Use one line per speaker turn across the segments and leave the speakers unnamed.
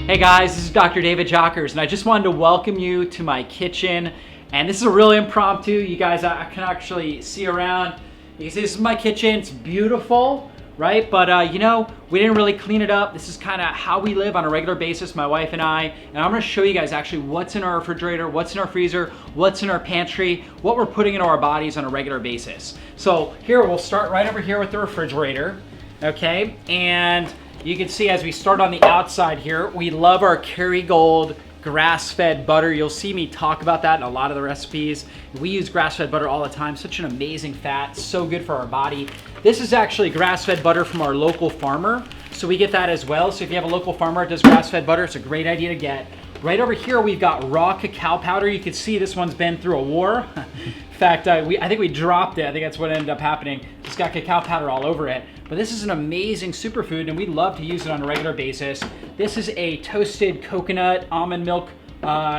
Hey guys, this is Dr. David Jockers, and I just wanted to welcome you to my kitchen. And this is a really impromptu. You guys, I can actually see around. You can see this is my kitchen. It's beautiful, right? But you know, we didn't really clean it up. This is kind of how we live on a regular basis, my wife and I. And I'm gonna show you guys actually what's in our refrigerator, what's in our freezer, what's in our pantry, what we're putting into our bodies on a regular basis. So here, we'll start right over here with the refrigerator, okay? And you can see as we start on the outside here, we love our Kerrygold grass-fed butter. You'll see me talk about that in a lot of the recipes. We use grass-fed butter all the time. Such an amazing fat, so good for our body. This is actually grass-fed butter from our local farmer, so we get that as well. So if you have a local farmer that does grass-fed butter, it's a great idea to get. Right over here, we've got raw cacao powder. You can see this one's been through a war. In fact, I think we dropped it. I think that's what ended up happening. It's got cacao powder all over it. But this is an amazing superfood, and we love to use it on a regular basis. This is a toasted coconut almond milk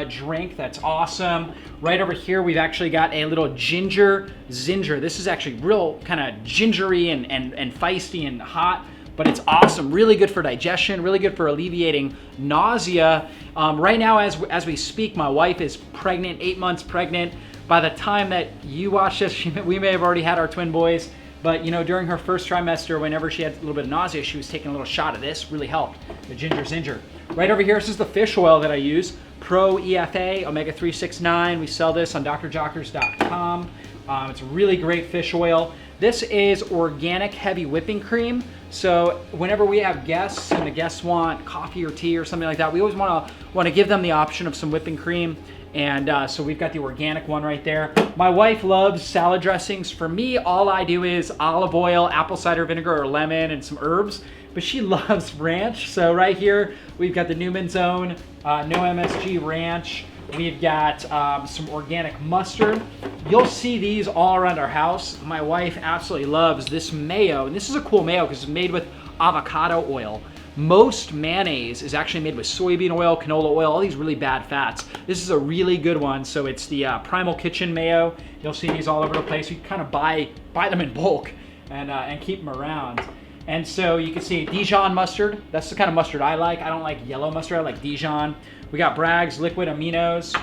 drink. That's awesome. Right over here, we've actually got a little ginger. This is actually real kind of gingery and feisty and hot, but it's awesome. Really good for digestion, really good for alleviating nausea. Right now, as we speak, my wife is pregnant, 8 months pregnant. By the time that you watch this, we may have already had our twin boys. But you know, during her first trimester, whenever she had a little bit of nausea, she was taking a little shot of this. Really helped. The ginger. Right over here, this is the fish oil that I use. Pro EFA, omega 369. We sell this on drjockers.com. It's a really great fish oil. This is organic heavy whipping cream. So whenever we have guests and the guests want coffee or tea or something like that, we always want to give them the option of some whipping cream. And so we've got the organic one right there. My wife loves salad dressings. For me, all I do is olive oil, apple cider vinegar, or lemon, and some herbs. But she loves ranch. So right here, we've got the Newman's Own No MSG ranch. We've got some organic mustard. You'll see these all around our house. My wife absolutely loves this mayo. And this is a cool mayo because it's made with avocado oil. Most mayonnaise is actually made with soybean oil, canola oil, all these really bad fats. This is a really good one. So it's the Primal Kitchen mayo. You'll see these all over the place. You kind of buy them in bulk and keep them around. And so you can see Dijon mustard. That's the kind of mustard I like. I don't like yellow mustard. I like Dijon. We got Bragg's liquid aminos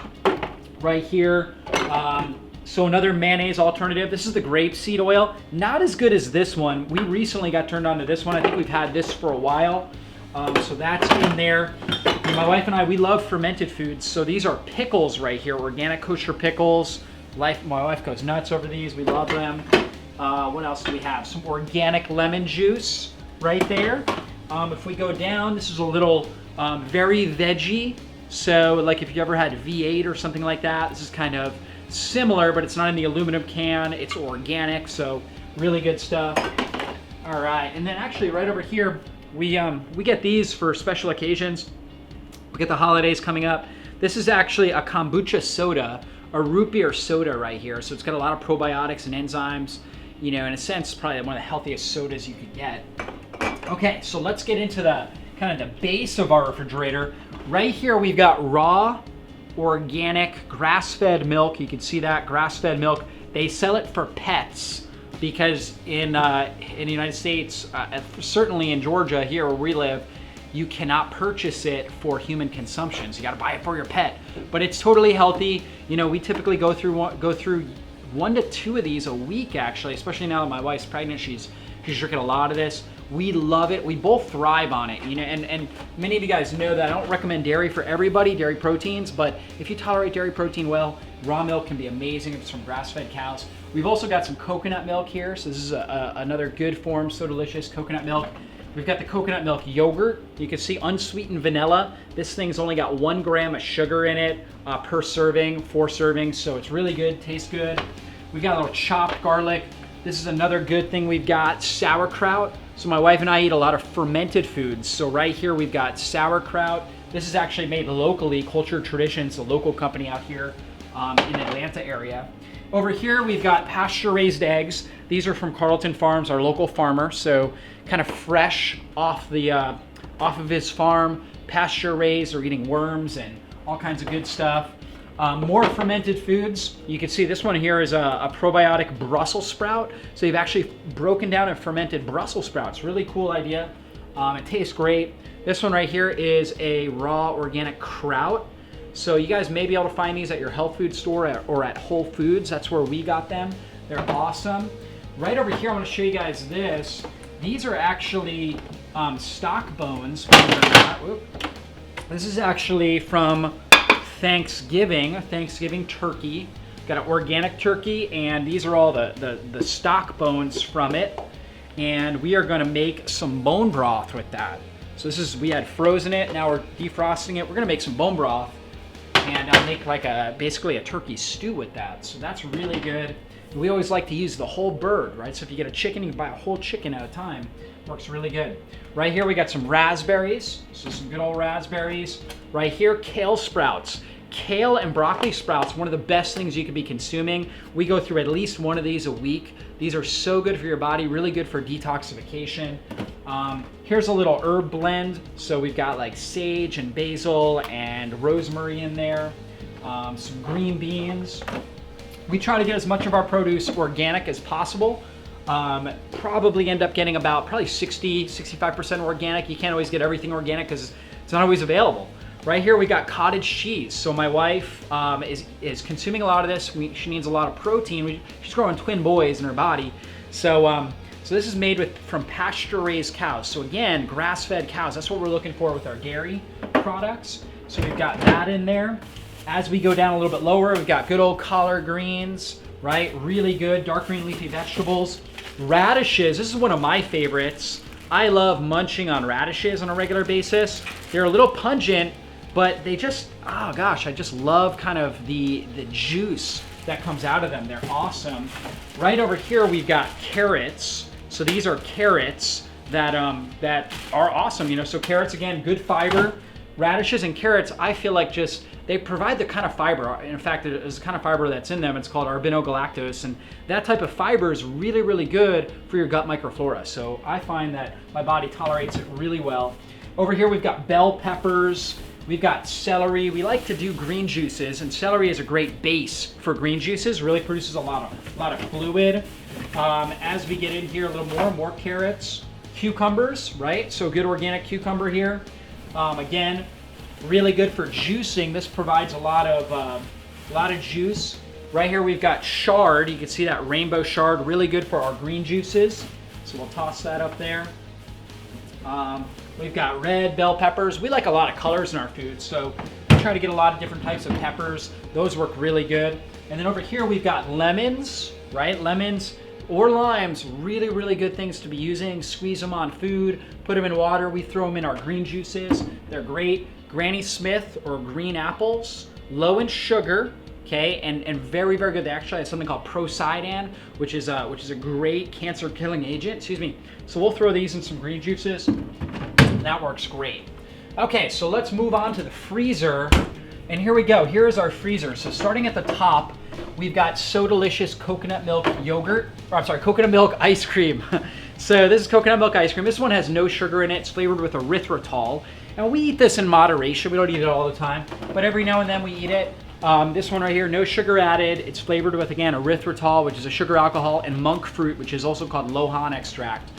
right here. So another mayonnaise alternative. This is the grapeseed oil. Not as good as this one. We recently got turned on to this one. I think we've had this for a while. So that's in there. And my wife and I, we love fermented foods. So these are pickles right here, organic kosher pickles. My wife goes nuts over these. We love them. What else do we have? Some organic lemon juice right there. If we go down, this is a little very veggie. So like if you ever had V8 or something like that, this is kind of similar, but it's not in the aluminum can. It's organic, so really good stuff. All right, and then actually right over here, we get these for special occasions. We get the holidays coming up. This is actually a kombucha soda, a root beer soda right here. So it's got a lot of probiotics and enzymes. You know, in a sense, probably one of the healthiest sodas you could get. Okay, so let's get into the kind of the base of our refrigerator. Right here, we've got raw, organic, grass-fed milk. You can see that, grass-fed milk. They sell it for pets because in the United States, certainly in Georgia, here where we live, you cannot purchase it for human consumption. So you gotta buy it for your pet. But it's totally healthy. You know, we typically go through 1 to 2 of these a week, actually, especially now that my wife's pregnant. She's drinking a lot of this. We love it. We both thrive on it, you know, and many of you guys know that I don't recommend dairy for everybody, dairy proteins, but if you tolerate dairy protein well, raw milk can be amazing. It's from grass-fed cows. We've also got some coconut milk here. So this is another good form, so delicious, coconut milk. We've got the coconut milk yogurt. You can see unsweetened vanilla. This thing's only got 1 gram of sugar in it per serving, 4 servings, so it's really good, tastes good. We've got a little chopped garlic. This is another good thing we've got, sauerkraut. So my wife and I eat a lot of fermented foods. So right here we've got sauerkraut. This is actually made locally, Cultured Traditions, a local company out here in Atlanta area. Over here we've got pasture-raised eggs. These are from Carlton Farms, our local farmer. So kind of fresh off of his farm, pasture-raised. They're eating worms and all kinds of good stuff. More fermented foods. You can see this one here is a probiotic Brussels sprout. So you've actually broken down and fermented Brussels sprouts. Really cool idea. It tastes great. This one right here is a raw organic kraut. So you guys may be able to find these at your health food store or at Whole Foods. That's where we got them. They're awesome. Right over here, I want to show you guys this. These are actually stock bones. This is actually from Thanksgiving turkey. Got an organic turkey, and these are all the stock bones from it. And we are gonna make some bone broth with that. So we had frozen it, now we're defrosting it. We're gonna make some bone broth and make like basically a turkey stew with that. So that's really good. We always like to use the whole bird, right? So if you get a chicken, you can buy a whole chicken at a time. Works really good. Right here we got some raspberries. So some good old raspberries. Right here, kale sprouts. Kale and broccoli sprouts, one of the best things you could be consuming. We go through at least one of these a week. These are so good for your body, really good for detoxification. Here's a little herb blend. So we've got like sage and basil and rosemary in there. Some green beans. We try to get as much of our produce organic as possible. Probably end up getting about 60-65% organic. You can't always get everything organic because it's not always available. Right here we got cottage cheese. So my wife is consuming a lot of this. She needs a lot of protein. She's growing twin boys in her body. So this is made from pasture-raised cows. So again, grass-fed cows. That's what we're looking for with our dairy products. So we've got that in there. As we go down a little bit lower, we've got good old collard greens, right? Really good dark green leafy vegetables. Radishes, this is one of my favorites. I love munching on radishes on a regular basis. They're a little pungent, but they just, oh gosh, I just love kind of the juice that comes out of them. They're awesome. Right over here, we've got carrots. So these are carrots that are awesome. You know, so carrots, again, good fiber. Radishes and carrots, I feel like they provide the kind of fiber. In fact, there's a kind of fiber that's in them. It's called arbenogalactose, and that type of fiber is really, really good for your gut microflora. So I find that my body tolerates it really well. Over here, we've got bell peppers. We've got celery. We like to do green juices, and celery is a great base for green juices. Really produces a lot of fluid. As we get in here a little more carrots, cucumbers, right? So good organic cucumber here. Again, really good for juicing. This provides a lot of juice. Right here we've got chard. You can see that rainbow chard, really good for our green juices. So we'll toss that up there. We've got red bell peppers. We like a lot of colors in our food, so we try to get a lot of different types of peppers. Those work really good. And then over here we've got lemons, right? Lemons or limes, really, really good things to be using. Squeeze them on food, put them in water. We throw them in our green juices. They're great. Granny Smith or green apples, low in sugar, okay, and very, very good. They actually have something called Procidin, which is a great cancer-killing agent. Excuse me. So we'll throw these in some green juices. That works great. Okay, so let's move on to the freezer. And here we go. Here is our freezer. So starting at the top, we've got So Delicious coconut milk yogurt, or I'm sorry, coconut milk ice cream. So this is coconut milk ice cream. This one has no sugar in it. It's flavored with erythritol. And we eat this in moderation. We don't eat it all the time, but every now and then we eat it. This one right here, no sugar added. It's flavored with, again, erythritol, which is a sugar alcohol, and monk fruit, which is also called Lohan extract.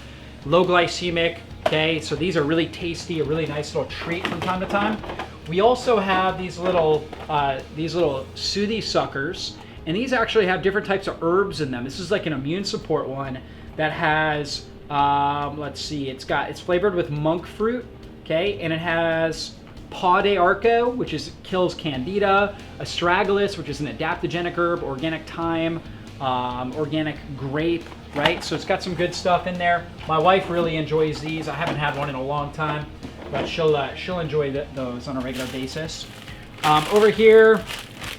Low glycemic, okay? So these are really tasty, a really nice little treat from time to time. We also have these little Soothie suckers, and these actually have different types of herbs in them. This is like an immune support one that has, let's see, it's flavored with monk fruit, okay? And it has Paw de Arco, which kills candida, astragalus, which is an adaptogenic herb, organic thyme, organic grape, right? So it's got some good stuff in there. My wife really enjoys these. I haven't had one in a long time, but she'll enjoy those on a regular basis. Over here,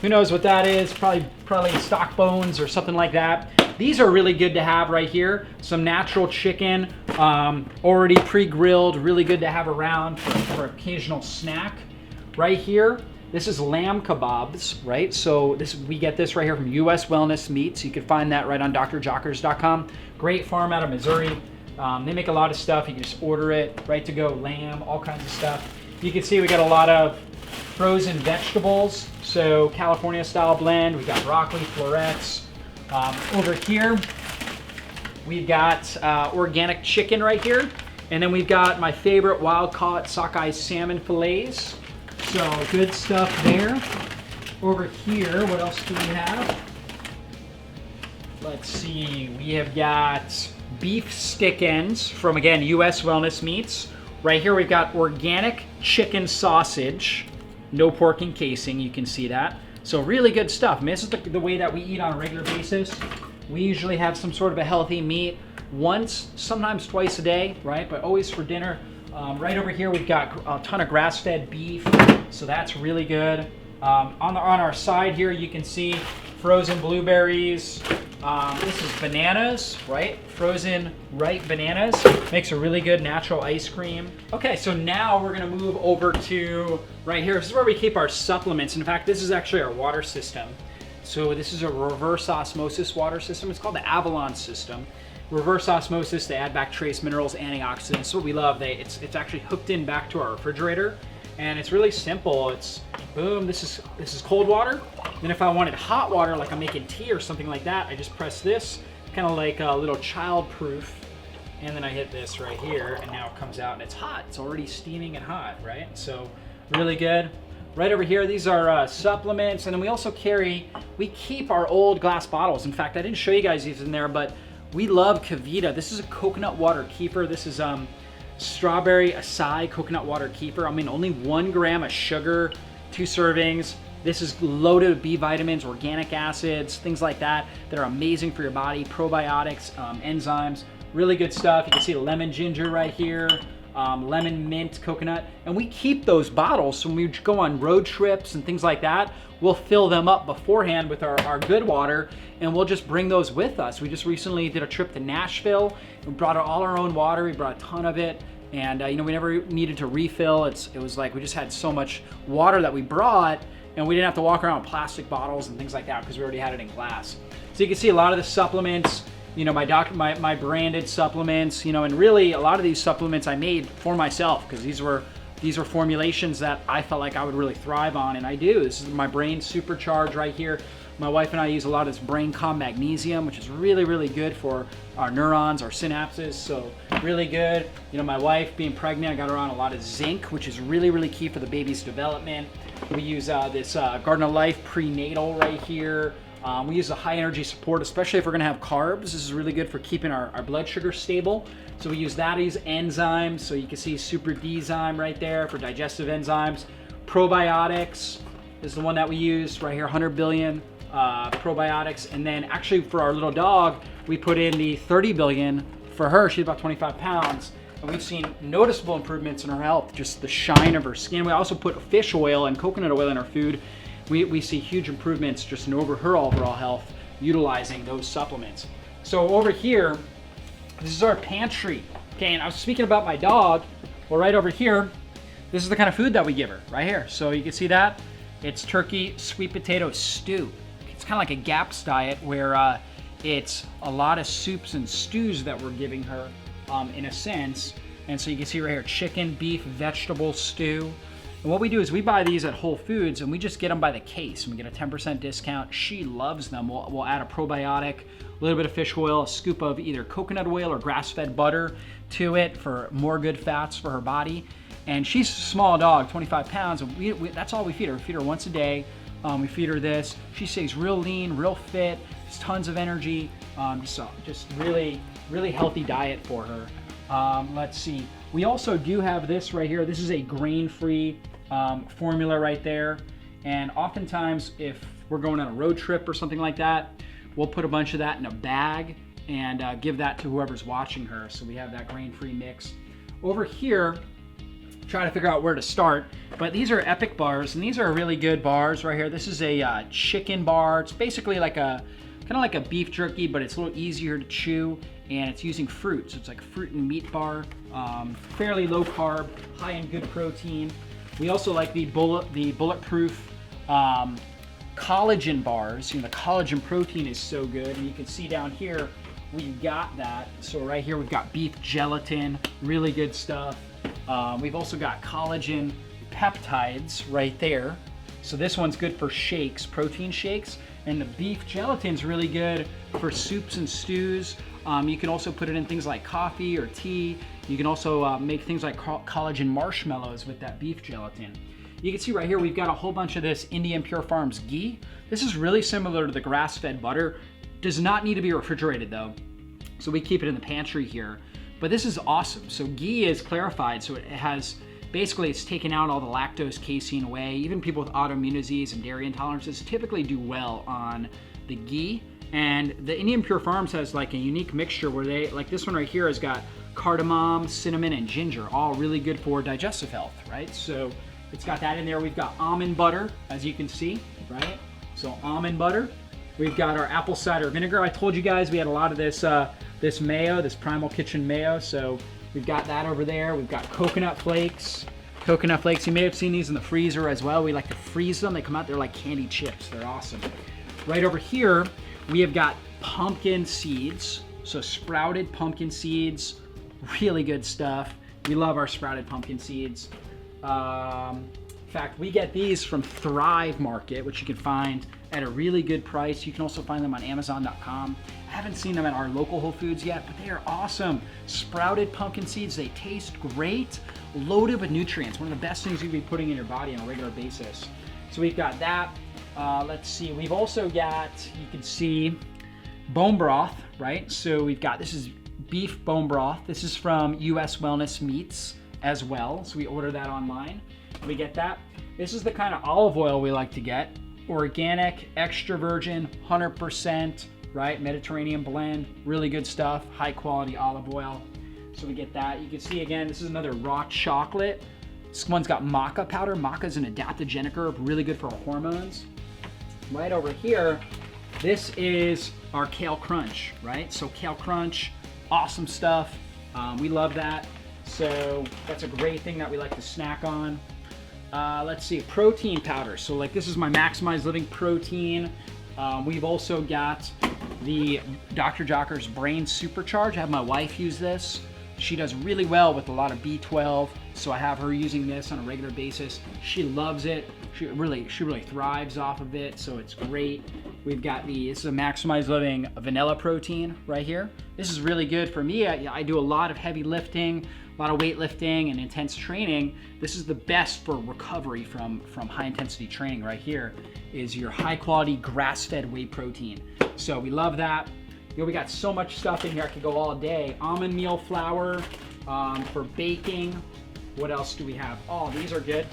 who knows what that is? Probably stock bones or something like that. These are really good to have right here. Some natural chicken, already pre-grilled, really good to have around for occasional snack. Right here, this is lamb kebabs, right? So we get this right here from US Wellness Meats. You can find that right on drjockers.com. Great farm out of Missouri. They make a lot of stuff. You can just order it, right to go, lamb, all kinds of stuff. You can see we got a lot of frozen vegetables. So California style blend. We got broccoli, florets. Over here, we've got organic chicken right here. And then we've got my favorite wild-caught sockeye salmon fillets. So good stuff there. Over here, what else do we have? Let's see, we have got beef stick ends from, again, US Wellness Meats. Right here we've got organic chicken sausage, no pork encasing, you can see that. So really good stuff. I mean, this is the way that we eat on a regular basis. We usually have some sort of a healthy meat once, sometimes twice a day, right? But always for dinner. Right over here we've got a ton of grass-fed beef, so that's really good. On our side here you can see frozen blueberries. This is bananas, right? Frozen ripe bananas. Makes a really good natural ice cream. Okay, so now we're gonna move over to right here. This is where we keep our supplements. In fact, this is actually our water system. So this is a reverse osmosis water system. It's called the Avalon system. Reverse osmosis, they add back trace minerals, antioxidants. So what we love, it's actually hooked in back to our refrigerator. And it's really simple. It's boom, this is cold water. Then if I wanted hot water, like I'm making tea or something like that, I just press this, kind of like a little child proof. And then I hit this right here, and now it comes out and it's hot. It's already steaming and hot, right? So really good. Right over here, these are supplements. And then we also we keep our old glass bottles. In fact, I didn't show you guys these in there, but we love Kavita. This is a coconut water keeper. This is strawberry acai coconut water keeper. I mean, only 1 gram of sugar, 2 servings. This is loaded with B vitamins, organic acids, things like that are amazing for your body. Probiotics, enzymes, really good stuff. You can see lemon ginger right here, lemon mint coconut. And we keep those bottles, so when we go on road trips and things like that, we'll fill them up beforehand with our good water, and we'll just bring those with us. We just recently did a trip to Nashville. We brought all our own water. We brought a ton of it. And you know, we never needed to refill. It was like we just had so much water that we brought, and we didn't have to walk around with plastic bottles and things like that because we already had it in glass. So you can see a lot of the supplements, you know, my branded supplements, you know, and really a lot of these supplements I made for myself because these were formulations that I felt like I would really thrive on, and I do. This is my Brain Supercharge right here. My wife and I use a lot of this Brain Calm Magnesium, which is really, really good for our neurons, our synapses, so really good. You know, my wife being pregnant, I got her on a lot of zinc, which is really, really key for the baby's development. We use this Garden of Life prenatal right here. We use a high energy support, especially if we're gonna have carbs. This is really good for keeping our blood sugar stable. So we use that. We use enzymes. So you can see Super D-zyme right there for digestive enzymes. Probiotics is the one that we use right here, 100 billion probiotics. And then actually for our little dog, we put in the 30 billion for her. She's about 25 pounds. And we've seen noticeable improvements in her health, just the shine of her skin. We also put fish oil and coconut oil in our food. We see huge improvements just in her overall health utilizing those supplements. So over here, this is our pantry. Okay, and I was speaking about my dog. Well, right over here, this is the kind of food that we give her, right here. So you can see that. It's turkey sweet potato stew. It's kind of like a GAPS diet where it's a lot of soups and stews that we're giving her in a sense. And so you can see right here, chicken, beef, vegetable stew. And what we do is we buy these at Whole Foods and we just get them by the case and we get a 10% discount. She loves them. We'll add a probiotic, a little bit of fish oil, a scoop of either coconut oil or grass-fed butter to it for more good fats for her body. And she's a small dog, 25 pounds, and that's all we feed her. We feed her once a day. We feed her this. She stays real lean, real fit, has tons of energy. Just really, really healthy diet for her. Let's see. We also do have this right here. This is a grain-free formula right there. And oftentimes, if we're going on a road trip or something like that, we'll put a bunch of that in a bag and give that to whoever's watching her. So we have that grain-free mix. Over here, trying to figure out where to start, but these are Epic bars, and these are really good bars right here. This is a chicken bar. It's basically like kind of like a beef jerky, but it's a little easier to chew, and it's using fruit. So it's like a fruit and meat bar, fairly low carb, high in good protein. We also like the bulletproof collagen bars. You know, the collagen protein is so good, and you can see down here we've got that. So right here we've got beef gelatin, really good stuff. We've also got collagen peptides right there. So this one's good for shakes, protein shakes, and the beef gelatin's really good for soups and stews. You can also put it in things like coffee or tea. You can also make things like collagen marshmallows with that beef gelatin. You can see right here, we've got a whole bunch of this Indian Pure Farms ghee. This is really similar to the grass-fed butter. Does not need to be refrigerated though. So we keep it in the pantry here. But this is awesome. So ghee is clarified, so it has, basically it's taken out all the lactose, casein away. Even people with autoimmune disease and dairy intolerances typically do well on the ghee. And the Indian Pure Farms has like a unique mixture where they, like this one right here has got cardamom, cinnamon, and ginger, all really good for digestive health, right? So it's got that in there. We've got almond butter, as you can see, right? So almond butter. We've got our apple cider vinegar. I told you guys we had a lot of this this mayo, this Primal Kitchen mayo. So we've got that over there. We've got coconut flakes. Coconut flakes, you may have seen these in the freezer as well. We like to freeze them. They come out, they're like candy chips. They're awesome. Right over here, we have got pumpkin seeds. So sprouted pumpkin seeds, really good stuff. We love our sprouted pumpkin seeds. In fact, we get these from Thrive Market, which you can find at a really good price. You can also find them on Amazon.com. I haven't seen them at our local Whole Foods yet, but they are awesome. Sprouted pumpkin seeds, they taste great, loaded with nutrients. One of the best things you can be putting in your body on a regular basis. So we've got that. Let's see, we've also got, you can see, bone broth, right? So we've got, this is beef bone broth. This is from US Wellness Meats as well. So we order that online. We get that. This is the kind of olive oil we like to get. Organic, extra virgin, 100%, right? Mediterranean blend, really good stuff, high quality olive oil. So we get that. You can see again, this is another raw chocolate. This one's got maca powder. Maca is an adaptogenic herb, really good for our hormones. Right over here, this is our kale crunch, right? So kale crunch, awesome stuff. We love that. So that's a great thing that we like to snack on. Let's see, protein powder. So like this is my Maximize Living protein. We've also got the Dr. Jockers Brain Supercharge. I have my wife use this. She does really well with a lot of B12, so I have her using this on a regular basis. She loves it. She really thrives off of it, so it's great. We've got this is a Maximize Living vanilla protein right here. This is really good for me. I do a lot of heavy lifting, a lot of weightlifting and intense training. This is the best for recovery from high intensity training right here, is your high quality grass-fed whey protein. So we love that. You know, we got so much stuff in here, I could go all day. Almond meal flour for baking. What else do we have? Oh, these are good.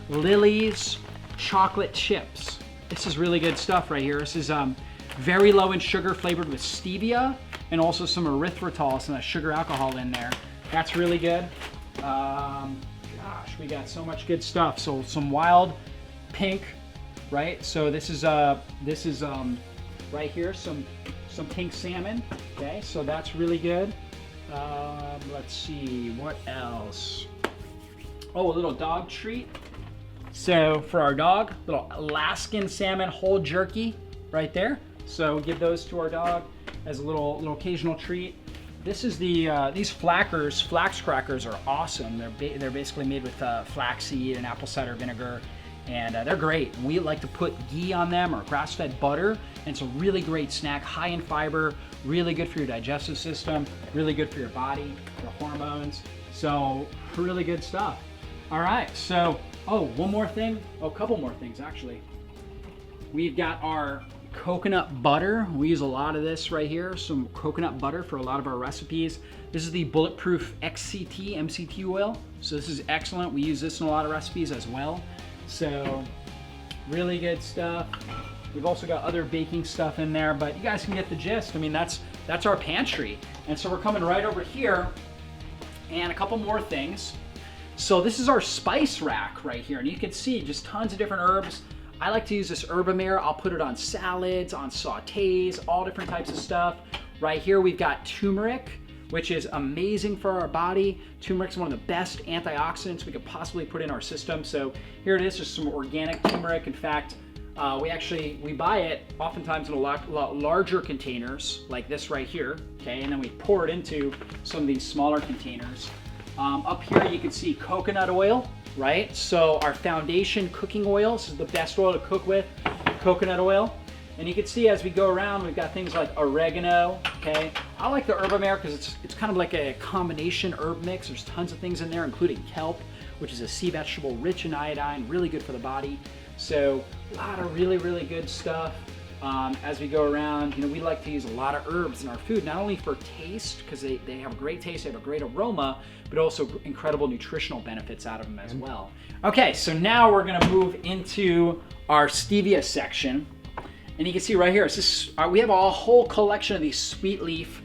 Lily's chocolate chips. This is really good stuff right here. This is very low in sugar, flavored with stevia, and also some erythritol, some sugar alcohol in there. That's really good. Gosh, we got so much good stuff. So some wild pink, right? So this is right here, some pink salmon. Okay, so that's really good. Let's see, what else? Oh, a little dog treat. So for our dog, little Alaskan salmon whole jerky right there. So give those to our dog as a little occasional treat. This is the these flax crackers are awesome. They're basically made with flaxseed and apple cider vinegar, and they're great. We like to put ghee on them or grass-fed butter, and it's a really great snack, high in fiber, really good for your digestive system, really good for your body, your hormones. So really good stuff. All right, so one more thing. Oh, a couple more things actually. We've got our coconut butter. We use a lot of this right here, some coconut butter for a lot of our recipes. This is the Bulletproof MCT oil. So this is excellent. We use this in a lot of recipes as well. So really good stuff. We've also got other baking stuff in there, but you guys can get the gist. I mean, that's our pantry. And so we're coming right over here, and a couple more things. So this is our spice rack right here, and you can see just tons of different herbs. I like to use this Herbamare. I'll put it on salads, on sautés, all different types of stuff. Right here we've got turmeric, which is amazing for our body. Turmeric is one of the best antioxidants we could possibly put in our system. So here it is, just some organic turmeric. In fact, we buy it oftentimes in a lot larger containers, like this right here, okay? And then we pour it into some of these smaller containers. Up here you can see coconut oil, right? So our foundation cooking oil, this is the best oil to cook with, coconut oil. And you can see as we go around, we've got things like oregano, okay? I like the Herbamare because it's kind of like a combination herb mix. There's tons of things in there, including kelp, which is a sea vegetable rich in iodine, really good for the body. So a lot of really, really good stuff. As we go around, you know, we like to use a lot of herbs in our food, not only for taste, because they have a great taste, they have a great aroma, but also incredible nutritional benefits out of them as well. Okay, so now we're gonna move into our stevia section. And you can see right here, we have a whole collection of these sweet leaf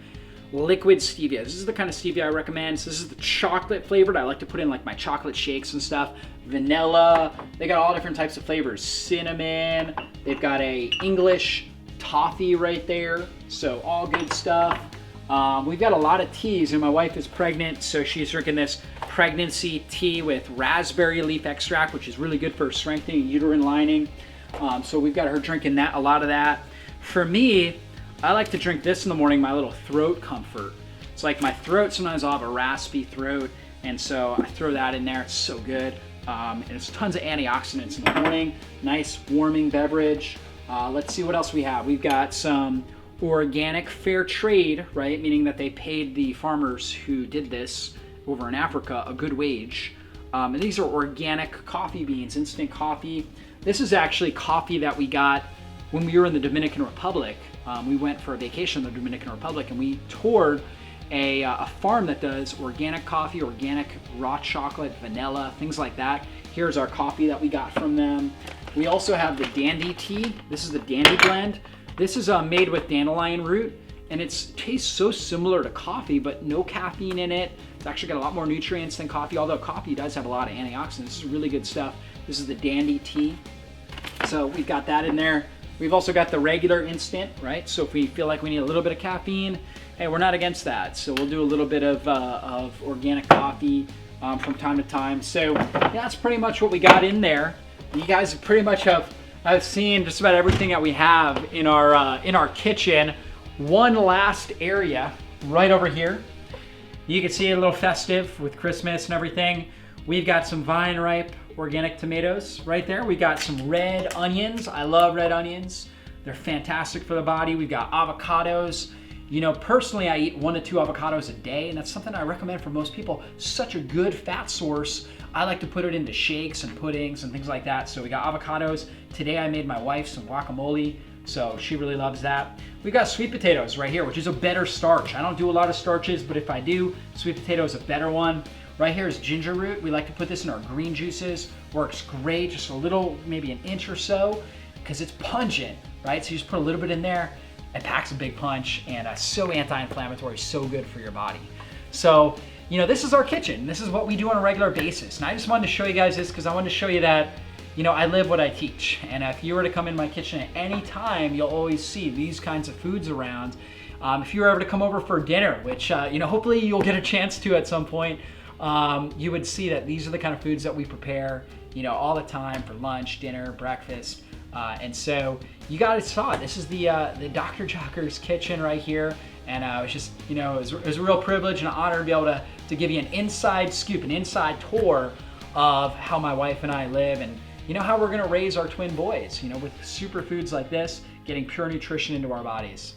liquid stevia. This is the kind of stevia I recommend. So this is the chocolate flavored. I like to put in like my chocolate shakes and stuff. Vanilla, they got all different types of flavors. Cinnamon, they've got a English toffee right there. So all good stuff. We've got a lot of teas, and my wife is pregnant, so she's drinking this pregnancy tea with raspberry leaf extract, which is really good for strengthening uterine lining. So we've got her drinking a lot of that. For me, I like to drink this in the morning, my little throat comfort. It's like my throat, sometimes I'll have a raspy throat, and so I throw that in there. It's so good. And it's tons of antioxidants in the morning. Nice warming beverage. Let's see what else we have. We've got some organic fair trade, right? Meaning that they paid the farmers who did this over in Africa a good wage. And these are organic coffee beans, instant coffee. This is actually coffee that we got when we were in the Dominican Republic. We went for a vacation in the Dominican Republic, and we toured a farm that does organic coffee, organic raw chocolate, vanilla, things like that. Here's our coffee that we got from them. We also have the Dandy tea. This is the Dandy blend. This is made with dandelion root, and it tastes so similar to coffee, but no caffeine in it. It's actually got a lot more nutrients than coffee, although coffee does have a lot of antioxidants. This is really good stuff. This is the Dandy tea. So we've got that in there. We've also got the regular instant, right? So if we feel like we need a little bit of caffeine, hey, we're not against that. So we'll do a little bit of organic coffee from time to time. So yeah, that's pretty much what we got in there. You guys pretty much have seen just about everything that we have in our kitchen. One last area right over here. You can see a little festive with Christmas and everything. We've got some vine ripe organic tomatoes right there. We got some red onions. I love red onions. They're fantastic for the body. We've got avocados. You know, personally, I eat 1 to 2 avocados a day, and that's something I recommend for most people. Such a good fat source. I like to put it into shakes and puddings and things like that. So we got avocados. Today I made my wife some guacamole, so she really loves that. We got sweet potatoes right here, which is a better starch. I don't do a lot of starches, but if I do, sweet potato is a better one. Right here is ginger root. We like to put this in our green juices. Works great, just a little, maybe an inch or so, because it's pungent, right? So you just put a little bit in there. It packs a big punch, and so anti-inflammatory, so good for your body. So, you know, this is our kitchen. This is what we do on a regular basis. And I just wanted to show you guys this because I wanted to show you that, you know, I live what I teach. And if you were to come in my kitchen at any time, you'll always see these kinds of foods around. If you were ever to come over for dinner, which, you know, hopefully you'll get a chance to at some point, you would see that these are the kind of foods that we prepare, you know, all the time for lunch, dinner, breakfast. And so you guys saw it. This is the Dr. Jockers kitchen right here. And it was just, you know, it was a real privilege and an honor to be able to give you an inside scoop, an inside tour of how my wife and I live, and, you know, how we're gonna raise our twin boys, you know, with superfoods like this, getting pure nutrition into our bodies.